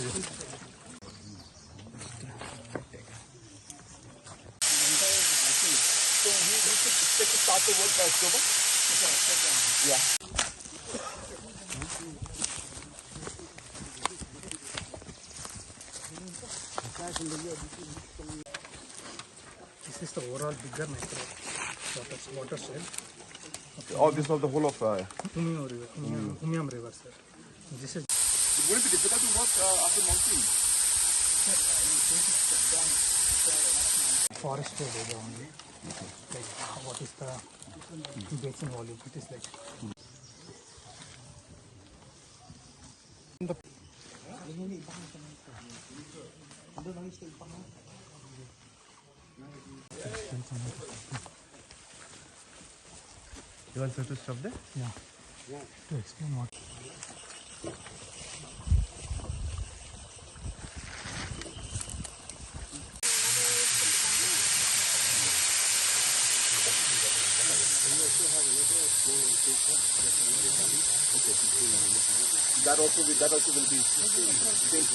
So we should expect to start the work by October? Yeah. This is the overall bigger micro watershed. Oh, this was the whole of Umiam River, Umiam River, sir. This is. Would it be difficult to work after monsoon? Forest area only. Like what is the basin volume? It is like. You want to stop there? Yeah. To explain what. That also will be same.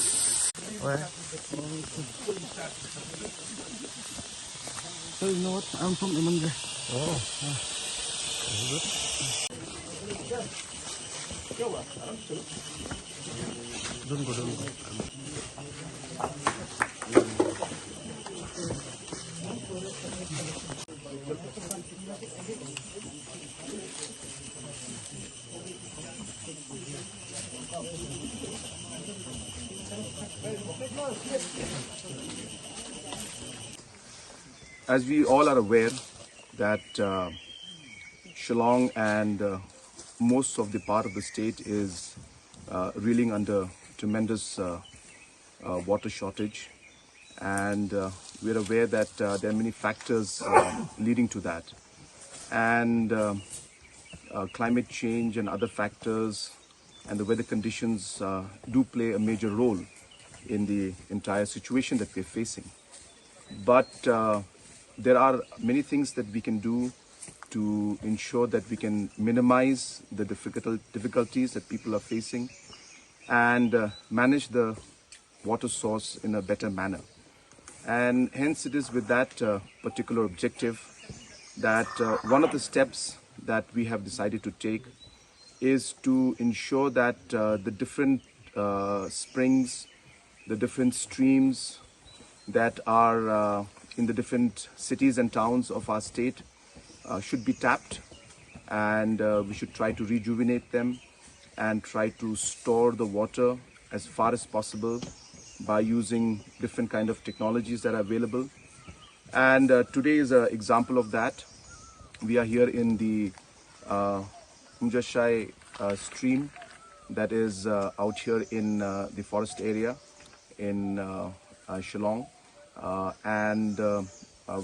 So you know what? I'm from India. Oh. Don't go. As we all are aware that Shillong and most of the part of the state is reeling under tremendous water shortage, and we're aware that there are many factors leading to that, and climate change and other factors and the weather conditions do play a major role in the entire situation that we're facing. But there are many things that we can do to ensure that we can minimize the difficulties that people are facing and manage the water source in a better manner. And hence it is with that particular objective that one of the steps that we have decided to take is to ensure that the different springs, the different streams that are in the different cities and towns of our state should be tapped, and we should try to rejuvenate them and try to store the water as far as possible by using different kind of technologies that are available. And today is an example of that. We are here in the Umjashai stream that is out here in the forest area in Shillong, and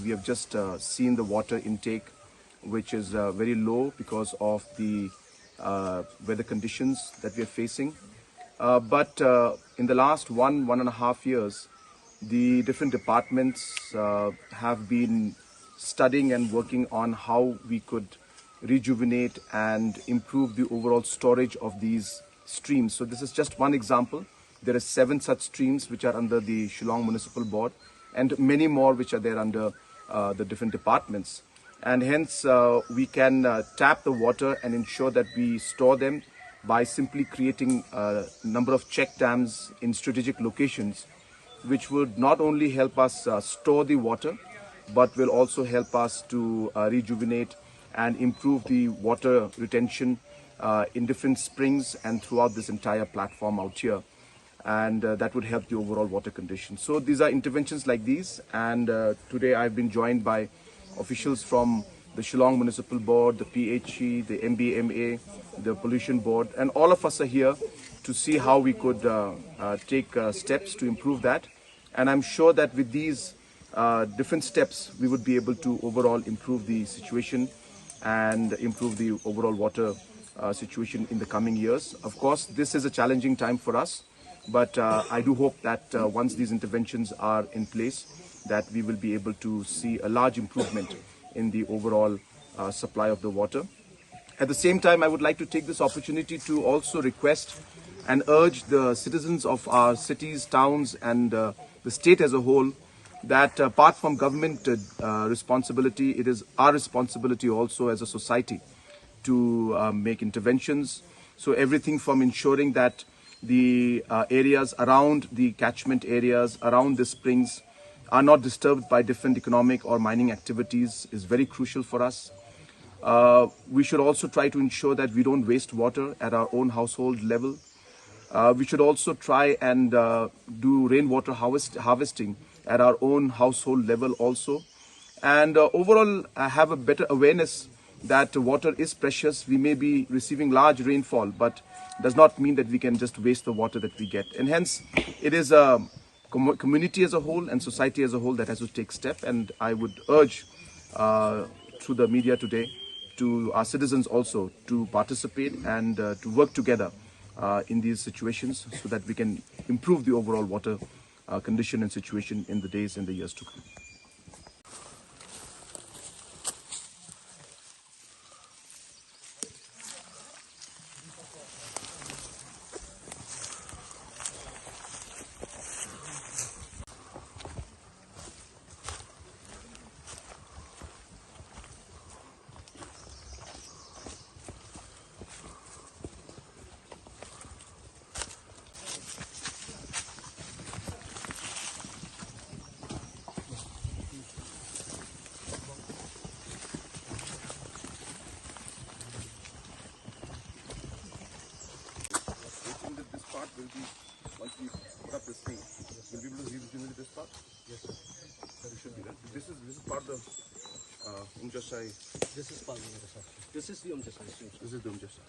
we have just seen the water intake, which is very low because of the weather conditions that we are facing. But in the last 1.5 years, the different departments have been studying and working on how we could rejuvenate and improve the overall storage of these streams. So this is just one example. There are 7 such streams which are under the Shillong Municipal Board, and many more which are there under the different departments. And hence we can tap the water and ensure that we store them by simply creating a number of check dams in strategic locations, which would not only help us store the water, but will also help us to rejuvenate and improve the water retention in different springs and throughout this entire platform out here. And that would help the overall water conditions. So these are interventions like these, and today I've been joined by officials from the Shillong Municipal Board, the PHE, the MBMA, the Pollution Board, and all of us are here to see how we could take steps to improve that. And I'm sure that with these different steps, we would be able to overall improve the situation and improve the overall water situation in the coming years. Of course, this is a challenging time for us, but I do hope that once these interventions are in place, that we will be able to see a large improvement in the overall supply of the water. At the same time, I would like to take this opportunity to also request and urge the citizens of our cities, towns, and the state as a whole that apart from government responsibility, it is our responsibility also as a society to make interventions. So everything from ensuring that the areas around the catchment areas, around the springs, are not disturbed by different economic or mining activities is very crucial for us. We should also try to ensure that we don't waste water at our own household level. We should also try and do rainwater harvesting at our own household level also. And overall, have a better awareness that water is precious. We may be receiving large rainfall, but does not mean that we can just waste the water that we get. And hence, it is a community as a whole and society as a whole that has to take step. And I would urge through the media today to our citizens also to participate and to work together in these situations so that we can improve the overall water condition and situation in the days and the years to come. Part will be, once we put up this thing, will we be able to revisit this part? Yes, sir. It should be that. This is part of the Umjasai. This is part of the Umjasai. This is the Umjasai. This is the Umjasai.